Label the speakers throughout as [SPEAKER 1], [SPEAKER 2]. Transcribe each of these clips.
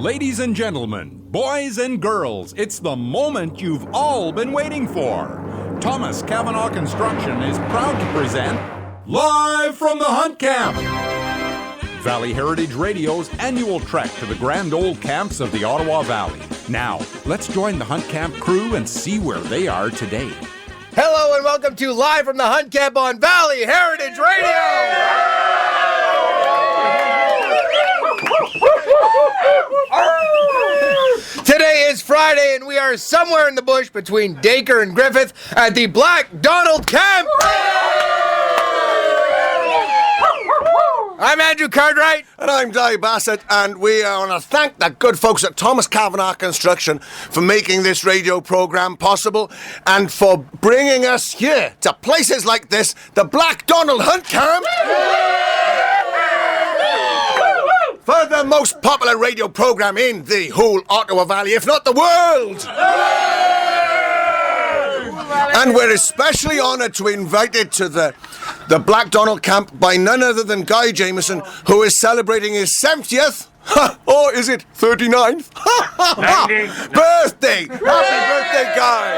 [SPEAKER 1] Ladies and gentlemen, boys and girls, it's the moment you've all been waiting for. Thomas Cavanaugh Construction is proud to present Live from the Hunt Camp, Valley Heritage Radio's annual trek to the grand old camps of the Ottawa Valley. Now, let's join the Hunt Camp crew and see where they are today.
[SPEAKER 2] Hello and welcome to Live from the Hunt Camp on Valley Heritage Radio! Today is Friday and we are somewhere in the bush between Dacre and Griffith at the Black Donald Camp! I'm Andrew Cartwright.
[SPEAKER 3] And I'm Guy Bassett, and we want to thank the good folks at Thomas Cavanaugh Construction for making this radio programme possible and for bringing us here to places like this, the Black Donald Hunt Camp, for the most popular radio programme in the whole Ottawa Valley, if not the world. And we're especially honoured to be invited to the Black Donald Camp by none other than Guy Jamieson, who is celebrating his 70th, or is it 39th? Birthday! Happy birthday, Guy!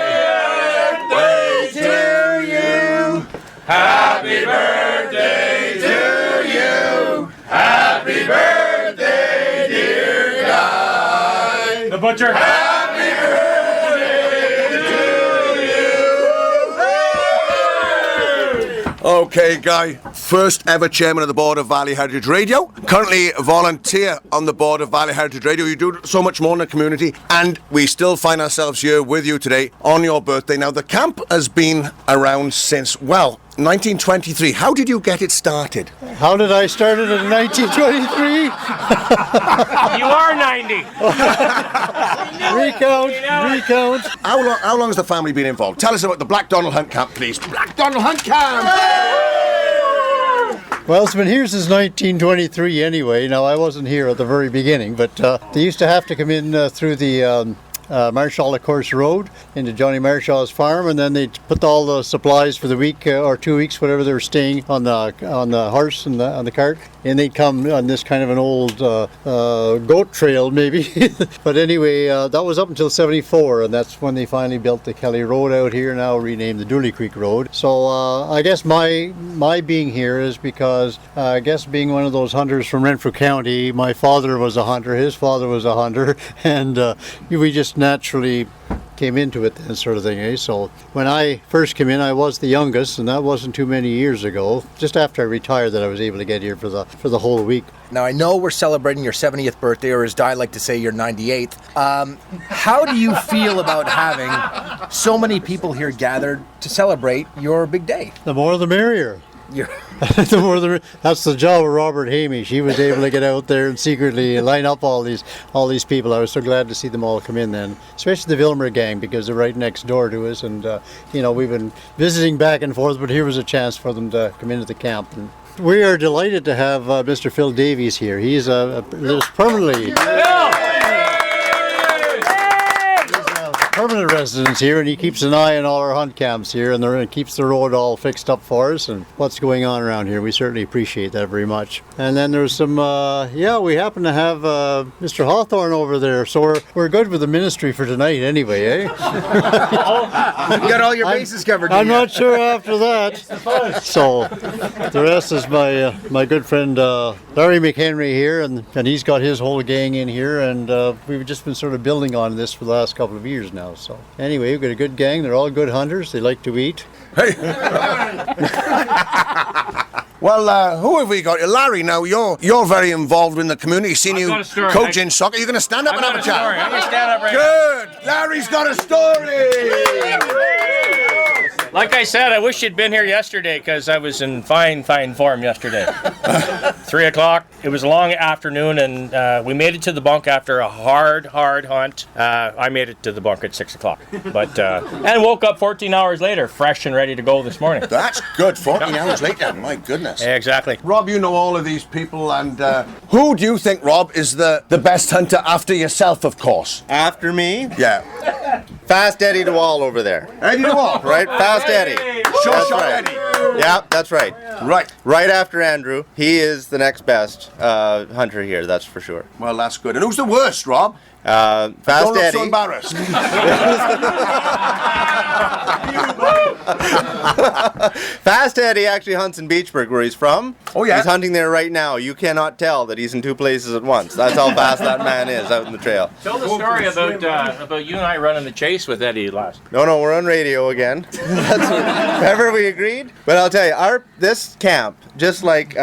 [SPEAKER 4] Happy birthday to you! Happy birthday to you! Happy birthday, dear Guy!
[SPEAKER 5] The butcher!
[SPEAKER 4] Happy birthday to you!
[SPEAKER 3] Okay, Guy, first ever chairman of the board of Valley Heritage Radio, currently a volunteer on the board of Valley Heritage Radio. You do so much more in the community, and we still find ourselves here with you today on your birthday. Now, the camp has been around since, 1923. How did you get it started?
[SPEAKER 6] How did I start it in 1923?
[SPEAKER 5] You are 90.
[SPEAKER 6] Recount.
[SPEAKER 3] How long has the family been involved? Tell us about the Black Donald Hunt Camp, please. Black Donald Hunt Camp!
[SPEAKER 6] Well, it's been here since 1923 anyway. Now, I wasn't here at the very beginning, but they used to have to come in through the Marshall, of course, Road into Johnny Marshall's farm, and then they'd put all the supplies for the week or 2 weeks, whatever they were staying on the horse and on the cart, and they'd come on this kind of an old goat trail, maybe. But anyway, that was up until '74, and that's when they finally built the Kelly Road out here, now renamed the Dooley Creek Road. So I guess my being here is because I guess being one of those hunters from Renfrew County, my father was a hunter, his father was a hunter, and we just naturally came into it, that sort of thing, eh? So when I first came in, I was the youngest, and that wasn't too many years ago. Just after I retired, that I was able to get here for the whole week.
[SPEAKER 2] Now, I know we're celebrating your 70th birthday, or as Di like to say, your 98th. How do you feel about having so many people here gathered to celebrate your big day?
[SPEAKER 6] The more the merrier. That's the job of Robert Hamish. He was able to get out there and secretly line up all these people. I was so glad to see them all come in then, especially the Vilmer gang, because they're right next door to us, and we've been visiting back and forth, but here was a chance for them to come into the camp. And we are delighted to have Mr. Phil Davies here. He's lives permanently. Permanent residence here, and he keeps an eye on all our hunt camps here, and keeps the road all fixed up for us and what's going on around here. We certainly appreciate that very much. And then there's some, we happen to have Mr. Hawthorne over there, so we're good with the ministry for tonight anyway, eh?
[SPEAKER 2] You got all your bases covered.
[SPEAKER 6] I'm not sure after that. So the rest is my good friend Larry McHenry here, and he's got his whole gang in here, and we've just been sort of building on this for the last couple of years now. So anyway, we've got a good gang. They're all good hunters. They like to eat.
[SPEAKER 3] Hey. Well, who have we got? Larry, now you're very involved in the community. Seen you coaching soccer. Are you going to stand up and have a chat?
[SPEAKER 5] I'm going to stand up right
[SPEAKER 3] now. Good. Larry's got a story.
[SPEAKER 5] Like I said, I wish you'd been here yesterday because I was in fine form yesterday. 3 o'clock. It was a long afternoon, and we made it to the bunk after a hard hunt. I made it to the bunk at 6 o'clock, and woke up 14 hours later, fresh and ready to go this morning.
[SPEAKER 3] That's good. 14 hours later. My goodness.
[SPEAKER 5] Exactly.
[SPEAKER 3] Rob, you know all of these people, and who do you think, Rob, is the best hunter after yourself, of course?
[SPEAKER 7] After me?
[SPEAKER 3] Yeah.
[SPEAKER 7] Fast Eddie DeWall over there.
[SPEAKER 3] Eddie DeWall.
[SPEAKER 7] Right? Fast Eddie.
[SPEAKER 3] Short
[SPEAKER 7] Eddie. Yeah, that's right. Right after Andrew, he is the next best hunter here, that's for sure.
[SPEAKER 3] Well, that's good. And who's the worst, Rob?
[SPEAKER 7] Fast
[SPEAKER 3] Don't look
[SPEAKER 7] Eddie.
[SPEAKER 3] so embarrassed.
[SPEAKER 7] Fast Eddie actually hunts in Beachburg, where he's from.
[SPEAKER 3] Oh, yeah?
[SPEAKER 7] He's hunting there right now. You cannot tell that he's in two places at once. That's how fast that man is out in the trail.
[SPEAKER 5] Tell the story about you and I running the chase with Eddie last.
[SPEAKER 7] No, we're on radio again. That's whatever we agreed. But I'll tell you, this camp, just like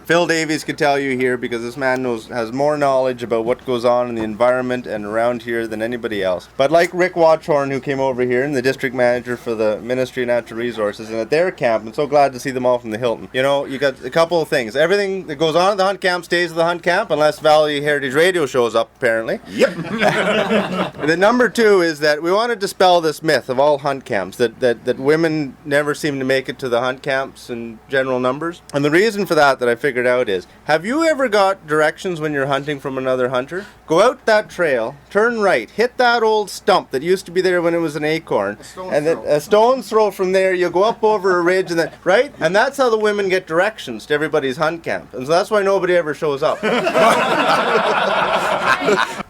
[SPEAKER 7] Phil Davies could tell you here, because this man has more knowledge about what goes on in the environment and around here than anybody else. But like Rick Watchhorn, who came over here, and the district manager for the Ministry of Natural Resources, and at their camp, I'm so glad to see them all from the Hilton. You know, you got a couple of things. Everything that goes on at the hunt camp stays at the hunt camp, unless Valley Heritage Radio shows up, apparently.
[SPEAKER 3] Yep.
[SPEAKER 7] The number two is that we want to dispel this myth of all hunt camps, that women never seem to make it to the hunt camps in general numbers. And the reason for that I figured out is, have you ever got directions when you're hunting from another hunter? Go out that trail, turn right, hit that old stump that used to be there when it was an acorn, and then a stone's throw from there, you go up over a ridge, and then, right? And that's how the women get directions to everybody's hunt camp. And so that's why nobody ever shows up.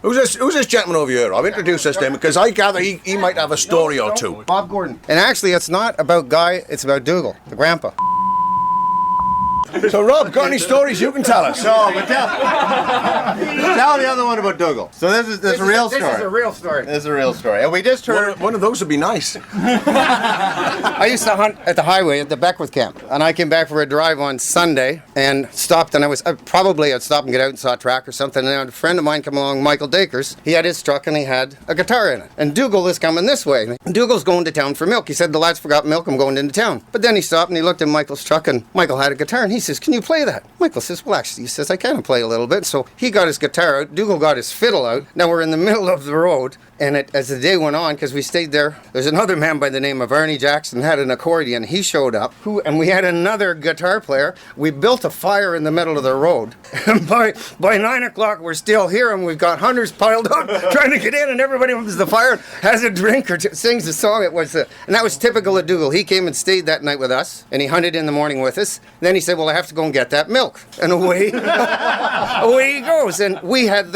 [SPEAKER 3] Who's this gentleman over here? I'll introduce this to him, because I gather he might have a story or two.
[SPEAKER 7] Bob Gordon.
[SPEAKER 8] And actually, it's not about Guy, it's about Dougal, the grandpa.
[SPEAKER 3] So, Rob, got any stories you can tell us?
[SPEAKER 7] No, but tell the other one about Dougal. So this is a real story.
[SPEAKER 8] This is a real story.
[SPEAKER 7] This is a real story. And we just heard...
[SPEAKER 3] One of those would be nice.
[SPEAKER 8] I used to hunt at the highway at the Beckwith camp, and I came back for a drive on Sunday and stopped, and I'd stop and get out and saw a track or something, and a friend of mine come along, Michael Dakers. He had his truck and he had a guitar in it. And Dougal is coming this way. And Dougal's going to town for milk. He said, the lads forgot milk, I'm going into town. But then he stopped and he looked at Michael's truck, and Michael had a guitar, and he says, can you play that? Michael says, well, actually, he says, I can play a little bit. So he got his guitar out, Dougal got his fiddle out. Now we're in the middle of the road, and as the day went on, because we stayed there, there's another man by the name of Arnie Jackson, had an accordion. He showed up, and we had another guitar player. We built a fire in the middle of the road. And by 9 o'clock, we're still here, and we've got hunters piled up trying to get in, and everybody opens the fire, has a drink, or sings a song. And that was typical of Dougal. He came and stayed that night with us, and he hunted in the morning with us. Then he said, well, I have to go and get that milk. And away he goes. And we had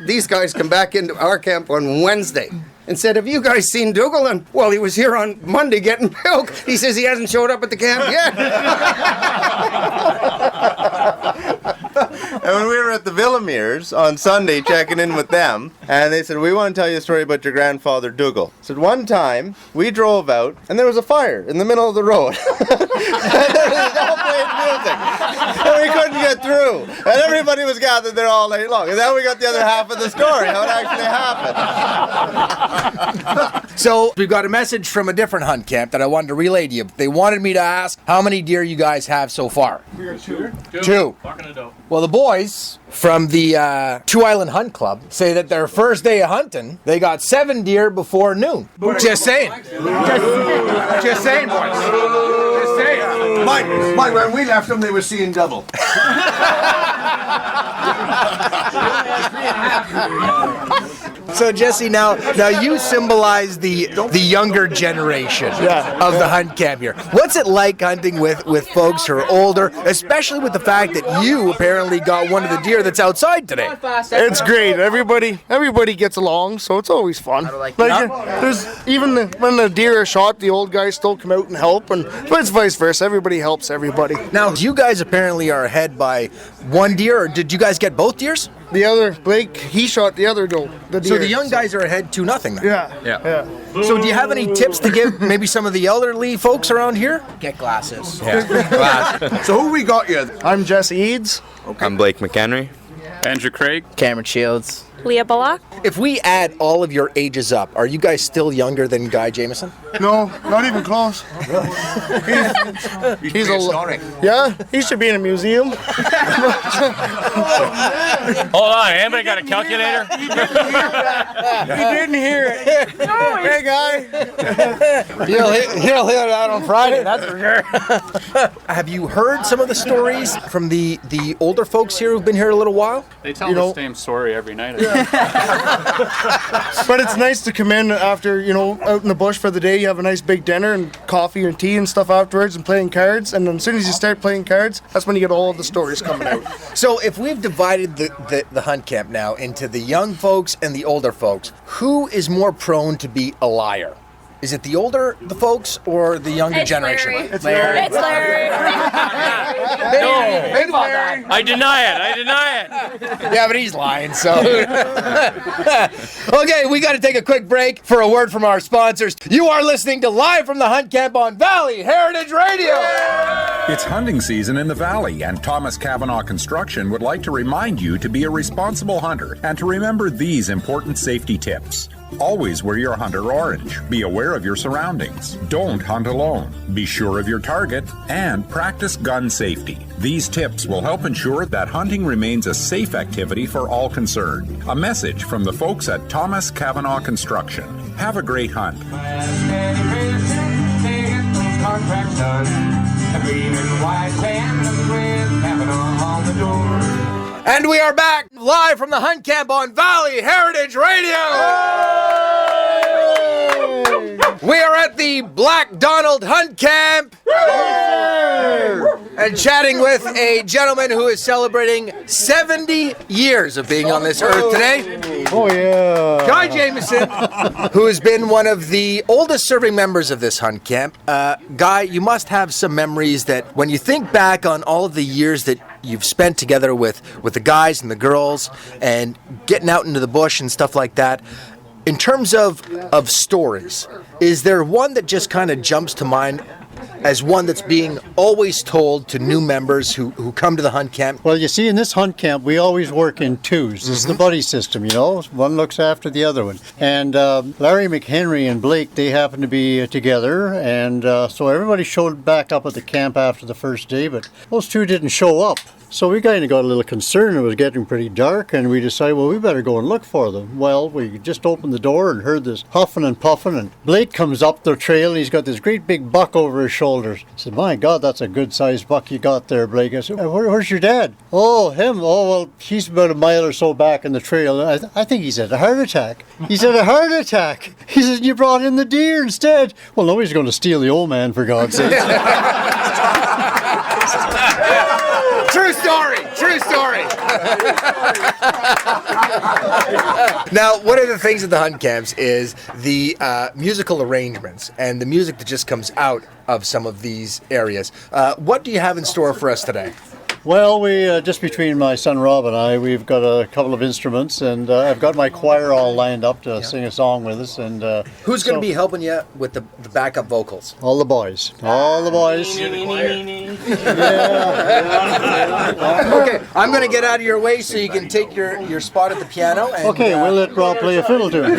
[SPEAKER 8] these guys come back into our camp on Wednesday and said, have you guys seen Dougal? And, well, he was here on Monday getting milk. He says he hasn't showed up at the camp yet.
[SPEAKER 7] And when we were at the Villamires on Sunday checking in with them, and they said, we want to tell you a story about your grandfather Dougal. So one time, we drove out, and there was a fire in the middle of the road. And there was all playing music. And we couldn't get through. And everybody was gathered there all night long. And then we got the other half of the story, how it actually happened.
[SPEAKER 2] So we've got a message from a different hunt camp that I wanted to relay to you. They wanted me to ask how many deer you guys have so far.
[SPEAKER 5] We got two.
[SPEAKER 2] Two. Well, the boys from the Two Island Hunt Club say that their first day of hunting, they got 7 deer before noon. Just saying. Just saying, boys. Just saying.
[SPEAKER 3] Mike, when we left them, they were seeing double.
[SPEAKER 2] So Jesse, now you symbolize the younger generation of the hunt camp here. What's it like hunting with folks who are older, especially with the fact that you apparently got one of the deer that's outside today?
[SPEAKER 9] It's great. Everybody gets along, so it's always fun. There's even when the deer are shot, the old guys still come out and help, and but it's vice versa. Everybody helps everybody.
[SPEAKER 2] Now, you guys apparently are ahead by 1 deer, or did you guys get both deers?
[SPEAKER 9] The other Blake, he shot the other deer.
[SPEAKER 2] So the young guys are ahead 2-0 then.
[SPEAKER 9] Yeah.
[SPEAKER 2] So do you have any tips to give maybe some of the elderly folks around here? Get glasses.
[SPEAKER 3] So who we got here?
[SPEAKER 9] I'm Jesse Eads.
[SPEAKER 7] I'm Blake McHenry.
[SPEAKER 10] Andrew Craig.
[SPEAKER 11] Cameron Shields.
[SPEAKER 12] Leah Bullock.
[SPEAKER 2] If we add all of your ages up, are you guys still younger than Guy Jamieson?
[SPEAKER 9] No, not even close. He's
[SPEAKER 3] prehistoric.
[SPEAKER 9] Yeah, he should be in a museum.
[SPEAKER 5] Hold on, anybody got a calculator?
[SPEAKER 9] He didn't hear it. Hey, Guy.
[SPEAKER 2] He'll hear that on Friday, that's for sure. Have you heard some of the stories from the older folks here who've been here a little while?
[SPEAKER 10] They tell
[SPEAKER 9] you know,
[SPEAKER 10] the same story every night.
[SPEAKER 9] but it's nice to come in after, you know, out in the bush for the day. You have a nice big dinner and coffee and tea and stuff afterwards and playing cards. And then as soon as you start playing cards, that's when you get all of the stories coming out.
[SPEAKER 2] So if we've divided the hunt camp now into the young folks and the older folks, who is more prone to be a liar? Is it the older the folks or the younger generation?
[SPEAKER 11] Larry. It's Larry. It's Larry.
[SPEAKER 5] No, I deny it.
[SPEAKER 2] Yeah, but he's lying, so. Okay, we got to take a quick break for a word from our sponsors. You are listening to Live from the Hunt Camp on Valley Heritage Radio.
[SPEAKER 1] It's hunting season in the Valley, and Thomas Cavanaugh Construction would like to remind you to be a responsible hunter and to remember these important safety tips. Always wear your hunter orange. Be aware of your surroundings. Don't hunt alone. Be sure of your target and practice gun safety. These tips will help ensure that hunting remains a safe activity for all concerned. A message from the folks at Thomas Cavanaugh Construction. Have a great hunt.
[SPEAKER 2] And we are back live from the hunt camp on Valley Heritage Radio. We are at the Black Donald Hunt Camp and chatting with a gentleman who is celebrating 70 years of being on this earth today.
[SPEAKER 6] Oh, yeah.
[SPEAKER 2] Guy Jamieson, who has been one of the oldest serving members of this hunt camp. Guy, you must have some memories that when you think back on all of the years that you've spent together with the guys and the girls and getting out into the bush and stuff like that, in terms of stories, is there one that just kind of jumps to mind as one that's being always told to new members who come to the hunt camp?
[SPEAKER 6] Well, you see, in this hunt camp, we always work in twos. This is the buddy system, you know. One looks after the other one. And Larry McHenry and Blake, they happen to be together. And so everybody showed back up at the camp after the first day, but those two didn't show up. So we kind of got a little concerned. It was getting pretty dark, and we decided, well, we better go and look for them. Well, we just opened the door and heard this huffing and puffing, and Blake comes up the trail, and he's got this great big buck over his shoulders. I said, my God, that's a good-sized buck you got there, Blake. I said, where's your dad? Oh, him? Oh, well, he's about a mile or so back in the trail. I think he's had a heart attack. He said, a heart attack? He said, you brought in the deer instead. Well, nobody's going to steal the old man, for God's sake.
[SPEAKER 2] True story. Now, one of the things at the hunt camps is the musical arrangements and the music that just comes out of some of these areas. What do you have in store for us today?
[SPEAKER 6] Well, we just between my son Rob and I, we've got a couple of instruments, and I've got my choir all lined up to sing a song with us. And
[SPEAKER 2] who's going to be helping you with the backup vocals?
[SPEAKER 6] All the boys. All the boys.
[SPEAKER 2] Okay, I'm going to get out of your way so you can take your spot at the piano. And,
[SPEAKER 6] okay, we'll let Rob play a fiddle tune.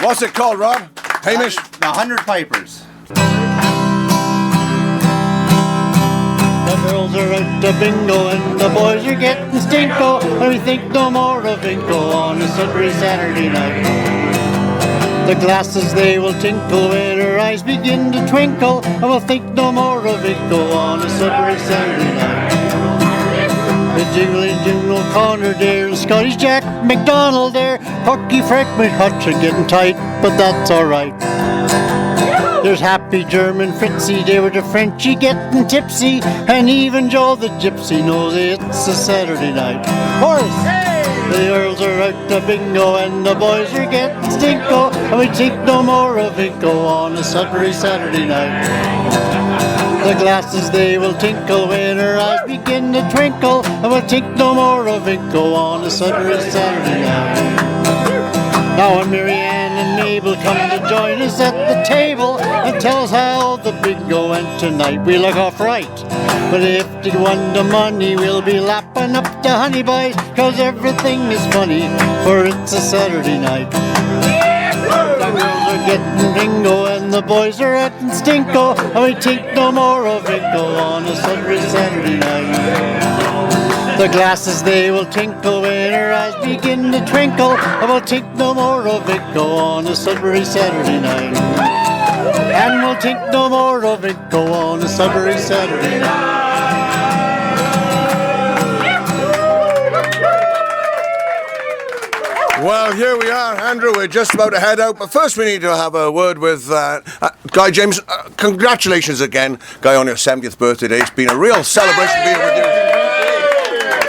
[SPEAKER 3] What's it called, Rob? Hamish?
[SPEAKER 7] The 100 Pipers.
[SPEAKER 6] The girls are out to bingo and the boys are getting stinko, and we think no more of bingo on a Sudbury Saturday night. The glasses they will tinkle when our eyes begin to twinkle, and we'll think no more of bingo on a Sudbury Saturday night. The jiggling Jim O'Connor there, and Scotty Jack McDonald there, Pucky Frank McHutch are getting tight, but that's alright. There's Happy German Fritzy, they were the Frenchy getting tipsy, and even Joe the Gypsy knows it's a Saturday night. Chorus! The girls are out to bingo and the boys are getting stinko, and we take no more of Vinco on a Sudbury Saturday night. The glasses they will tinkle when her eyes begin to twinkle, and we'll take no more of Vinco on a Sudbury Saturday night. Now when Mary Ann and Mabel come to join us at the table and tell us how the bingo went tonight, we look off right. But if they won the money, we'll be lapping up the honey boys, 'cause everything is funny, for it's a Saturday night. The girls are getting bingo and the boys are getting stinko, and we take no more of Vinco on a Sudbury Saturday night. The glasses they will tinkle when her eyes begin to twinkle, and we'll take no more of Vinco on a Sudbury Saturday night. And we'll take no more of Vinco on a Sudbury Saturday night.
[SPEAKER 3] Well, here we are, Andrew. We're just about to head out, but first we need to have a word with Guy Jamieson. Congratulations again, Guy, on your 70th birthday. It's been a real celebration to be here with you.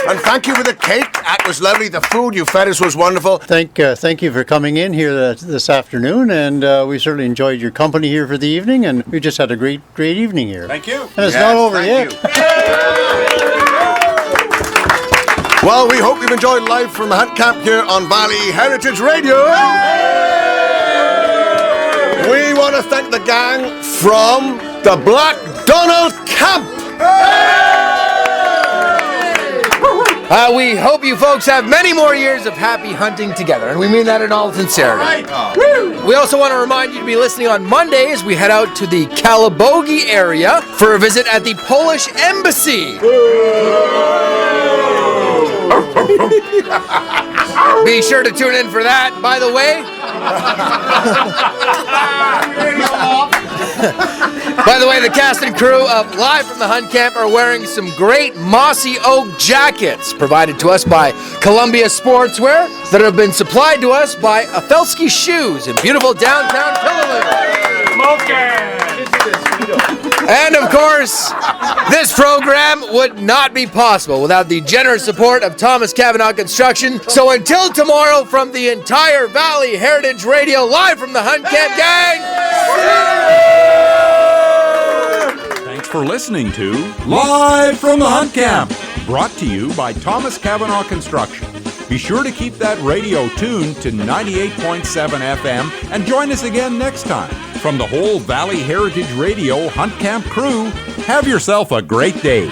[SPEAKER 3] And thank you for the cake. That was lovely. The food you fed us was wonderful.
[SPEAKER 6] Thank you for coming in here this afternoon, and we certainly enjoyed your company here for the evening, and we just had a great evening here.
[SPEAKER 3] Thank you.
[SPEAKER 6] And it's not over yet.
[SPEAKER 3] Well, we hope you've enjoyed live from the Hunt Camp here on Valley Heritage Radio. We want to thank the gang from the Black Donald Camp.
[SPEAKER 2] We hope you folks have many more years of happy hunting together, and we mean that in all sincerity. We also want to remind you to be listening on Monday as we head out to the Calabogie area for a visit at the Polish Embassy. Be sure to tune in for that, by the way. By the way, the cast and crew of Live from the Hunt Camp are wearing some great mossy oak jackets provided to us by Columbia Sportswear that have been supplied to us by Afelsky Shoes in beautiful downtown Pillowoo. And of course, this program would not be possible without the generous support of Thomas Cavanaugh Construction. So until tomorrow, from the entire Valley Heritage Radio, live from the Hunt Camp gang.
[SPEAKER 1] Thanks for listening to Live from the Hunt Camp, brought to you by Thomas Cavanaugh Construction. Be sure to keep that radio tuned to 98.7 FM and join us again next time. From the whole Valley Heritage Radio Hunt Camp crew, have yourself a great day.